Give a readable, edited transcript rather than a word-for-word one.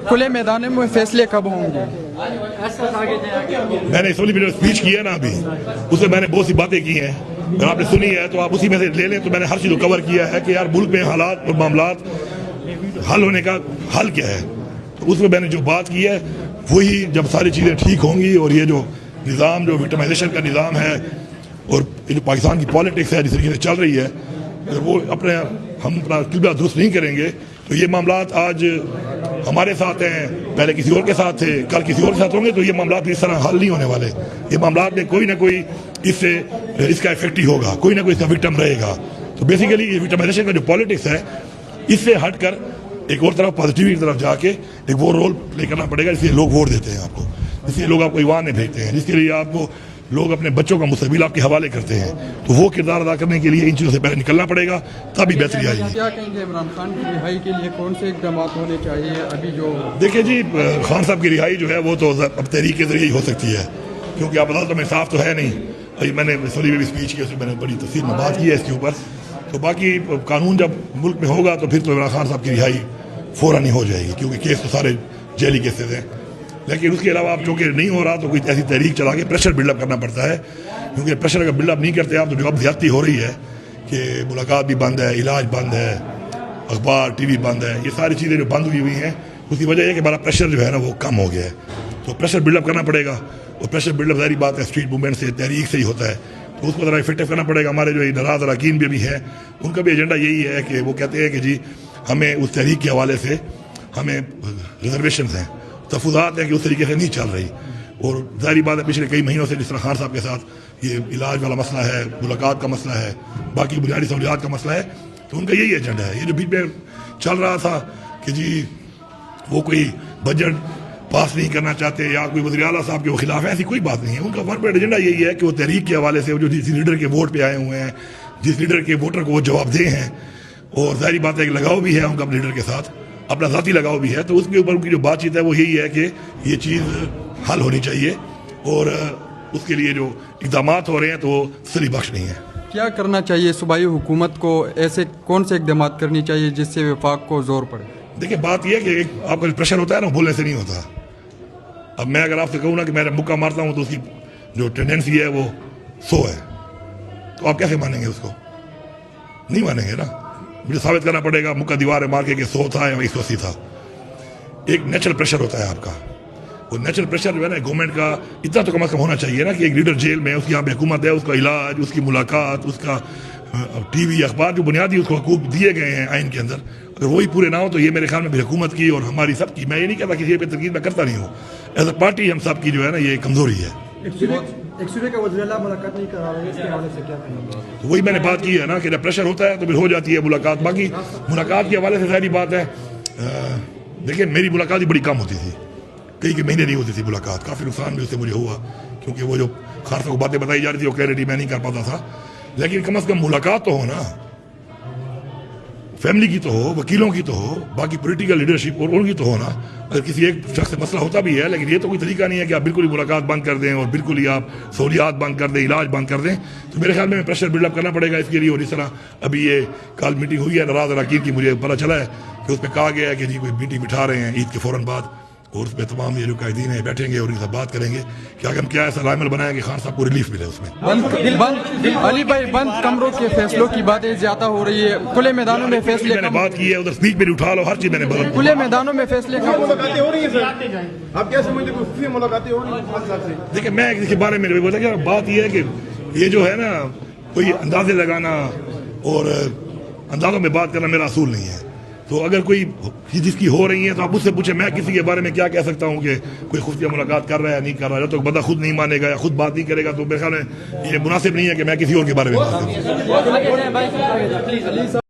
کھلے میدانوں میں فیصلے کب ہوں گے؟ میں نے اسمبلی میں اسپیچ کی ہے نا ابھی، اس میں نے بہت سی باتیں کی ہیں، اگر آپ نے سنی ہے تو آپ اسی میں سے لے لیں. تو میں نے ہر چیز کو کور کیا ہے کہ یار ملک میں حالات اور معاملات حل ہونے کا حل کیا ہے. تو اس میں نے جو بات کی ہے وہی جب ساری چیزیں ٹھیک ہوں گی اور یہ جو نظام جو وکٹمائزیشن کا نظام ہے اور جو پاکستان کی پالیٹکس ہے جس طریقے سے چل رہی ہے، اگر وہ ہم اپنا قلبہ درست نہیں کریں گے تو یہ معاملات آج ہمارے ساتھ ہیں، پہلے کسی اور کے ساتھ تھے، کل کسی اور کے ساتھ ہوں گے، تو یہ معاملات اس طرح حل نہیں ہونے والے. یہ معاملات میں کوئی نہ کوئی اس کا افیکٹ ہی ہوگا، کوئی نہ کوئی اس کا وکٹم رہے گا. تو بیسیکلی یہ وکٹمائزیشن کا جو پالیٹکس ہے اس سے ہٹ کر ایک اور طرف پازیٹیوٹی کی طرف جا کے ایک وہ رول پلے کرنا پڑے گا جس لیے لوگ ووٹ دیتے ہیں آپ کو، اس لیے لوگ آپ کو ایوان میں بھیجتے ہیں، جس کے لیے آپ کو لوگ اپنے بچوں کا مستقبل آپ کے حوالے کرتے ہیں. تو وہ کردار ادا کرنے کے لیے ان چیزوں سے پہلے نکلنا پڑے گا، تبھی بہتری آئے گی. کیا کہیں گے عمران خان کی رہائی کے لیے کون سے اقدامات ہونے چاہیے ابھی جو؟ دیکھیں جی، خان صاحب کی رہائی جو ہے وہ تو اب تحریک کے ذریعے ہی ہو سکتی ہے، کیونکہ اب عدالتوں میں انصاف تو ہے نہیں. ابھی میں نے اسمبلی میں بھی اسپیچ کی، اس میں میں نے بڑی تفصیل میں بات کی ہے اس کے اوپر. تو باقی قانون جب ملک میں ہوگا تو پھر تو عمران خان صاحب کی رہائی فوراً ہی ہو جائے گی، کیونکہ کیس تو سارے جیلی کیسز ہیں. لیکن اس کے علاوہ آپ چونکہ نہیں ہو رہا تو کوئی ایسی تحریک چلا کے پریشر بلڈ اپ کرنا پڑتا ہے، کیونکہ پریشر اگر بلڈ اپ نہیں کرتے آپ تو جو اب زیادتی ہو رہی ہے کہ ملاقات بھی بند ہے، علاج بند ہے، اخبار ٹی وی بند ہے، یہ ساری چیزیں جو بند ہوئی ہیں اس کی وجہ یہ کہ ہمارا پریشر جو ہے نا وہ کم ہو گیا ہے. تو پریشر بلڈ اپ کرنا پڑے گا، اور پریشر بلڈ اپ ظاہری بات ہے اسٹریٹ موومنٹ سے، تحریک سے ہی ہوتا ہے. تو اس کو ذرا افیکٹو کرنا پڑے گا. ہمارے جو ناراض اراکین بھی ہیں ان کا بھی ایجنڈا یہی ہے کہ وہ کہتے ہیں کہ جی ہمیں اس تحریک کے حوالے سے ہمیں ریزرویشنز ہیں، تحفظات ہیں کہ اس طریقے سے نہیں چل رہی. اور ظاہری بات ہے پچھلے کئی مہینوں سے جس طرح خان صاحب کے ساتھ یہ علاج والا مسئلہ ہے، ملاقات کا مسئلہ ہے، باقی بنیادی سہولیات کا مسئلہ ہے، تو ان کا یہی ایجنڈا ہے. یہ جو بیچ میں چل رہا تھا کہ جی وہ کوئی بجٹ پاس نہیں کرنا چاہتے یا کوئی وزیر اعلیٰ صاحب کے وہ خلاف ہے، ایسی کوئی بات نہیں ہے. ان کا ون پوائنٹ ایجنڈا یہی ہے کہ وہ تحریک کے حوالے سے جو جس لیڈر کے ووٹ پہ آئے ہوئے ہیں، جس لیڈر کے ووٹر کو وہ جواب دہ ہیں، اور ظاہری بات ہے کہ لگاؤ بھی ہے ان کا اپنے لیڈر کے ساتھ، اپنا ذاتی لگاؤ بھی ہے، تو اس کے اوپر ان کی جو بات چیت ہے وہ یہی ہے کہ یہ چیز حل ہونی چاہیے، اور اس کے لیے جو اقدامات ہو رہے ہیں تو وہ تسلی بخش نہیں ہے. کیا کرنا چاہیے صوبائی حکومت کو؟ ایسے کون سے اقدامات کرنی چاہیے جس سے وفاق کو زور پڑے؟ دیکھیں بات یہ ہے کہ آپ کا جو پریشر ہوتا ہے نا بولنے سے نہیں ہوتا. اب میں اگر آپ سے کہوں نا کہ میں مکہ مارتا ہوں تو اس کی جو ٹینڈنسی ہے وہ 100 ہے، تو آپ کیسے مانیں گے؟ اس کو نہیں مانیں گے نا. مجھے ثابت کرنا پڑے گا مکہ دیوار مار کے کہ 100 تھا یا 180 تھا. ایک نیچرل پریشر ہوتا ہے آپ کا، وہ نیچرل پریشر جو ہے نا گورنمنٹ کا اتنا تو کم از کم ہونا چاہیے نا کہ ایک لیڈر جیل میں، اس کی یہاں پہ حکومت ہے، اس کا علاج، اس کی ملاقات، اس کا ٹی وی اخبار جو بنیادی اس کو حقوق دیے گئے ہیں آئین کے اندر، اگر وہی پورے نہ ہو تو یہ میرے خیال میں بھی حکومت کی اور ہماری سب کی، میں یہ نہیں کہتا کسی پہ تنقید میں کرتا نہیں ہوں، ایز اے پارٹی ہم سب کی جو ہے نا یہ کمزوری ہے. تو وہی میں نے بات کی ہے نا کہ جب پریشر ہوتا ہے تو پھر ہو جاتی ہے ملاقات. باقی ملاقات کے حوالے سے ظاہری بات ہے، دیکھیں میری ملاقات ہی بڑی کم ہوتی تھی، کئی مہینے نہیں ہوتی تھی ملاقات. کافی نقصان بھی اس سے مجھے ہوا، کیونکہ وہ جو خاص کو باتیں بتائی جا رہی تھی وہ کلیئرٹی میں نہیں کر پاتا تھا. لیکن کم از کم ملاقات تو ہو نا، فیملی کی تو ہو، وکیلوں کی تو ہو، باقی پولیٹیکل لیڈرشپ اور ان کی تو ہو نا. اگر کسی ایک شخص سے مسئلہ ہوتا بھی ہے، لیکن یہ تو کوئی طریقہ نہیں ہے کہ آپ بالکل ہی ملاقات بند کر دیں اور بالکل ہی آپ سہولیات بند کر دیں، علاج بند کر دیں. تو میرے خیال میں پریشر بلڈ اپ کرنا پڑے گا اس کے لیے. اور اس طرح ابھی یہ کل میٹنگ ہوئی ہے ناراض اراکین کی، مجھے پتہ چلا ہے کہ اس پہ کہا گیا ہے کہ جی کوئی میٹنگ بٹھا رہے ہیں عید کے فوراً بعد، اور اس میں تمام یہ جو قائدین ہیں بیٹھیں گے اور ان کے ساتھ بات کریں گے کہ آگے ہم کیا ایسا عمل بنائیں کہ خان صاحب کو ریلیف ملے. اس میں علی بھائی بند کمروں کے فیصلوں کی باتیں زیادہ ہو رہی ہے، کھلے میدانوں میں فیصلے میں نے بات کی ہے، ادھر اسپیچ میں اٹھا لو، ہر چیز میں نے بات. کھلے میدانوں میں فیصلے ملاقاتیں ہو رہی ہیں سر، آپ کیا سمجھتے ہیں خفیہ ملاقاتیں ہو رہی ہیں خان صاحب سے؟ دیکھیں میں اس کے بارے میں بولا کہ بات یہ ہے کہ یہ جو ہے نا کوئی اندازے لگانا اور اندازوں میں بات کرنا میرا اصول نہیں ہے. تو اگر کوئی جس کی ہو رہی ہے تو آپ مجھ سے پوچھیں، میں کسی کے بارے میں کیا کہہ سکتا ہوں کہ کوئی خفیہ ملاقات کر رہا ہے یا نہیں کر رہا ہے. جب تک بندہ خود نہیں مانے گا یا خود بات نہیں کرے گا تو میرے خیال میں یہ مناسب نہیں ہے کہ میں کسی اور کے بارے میں بات کروں.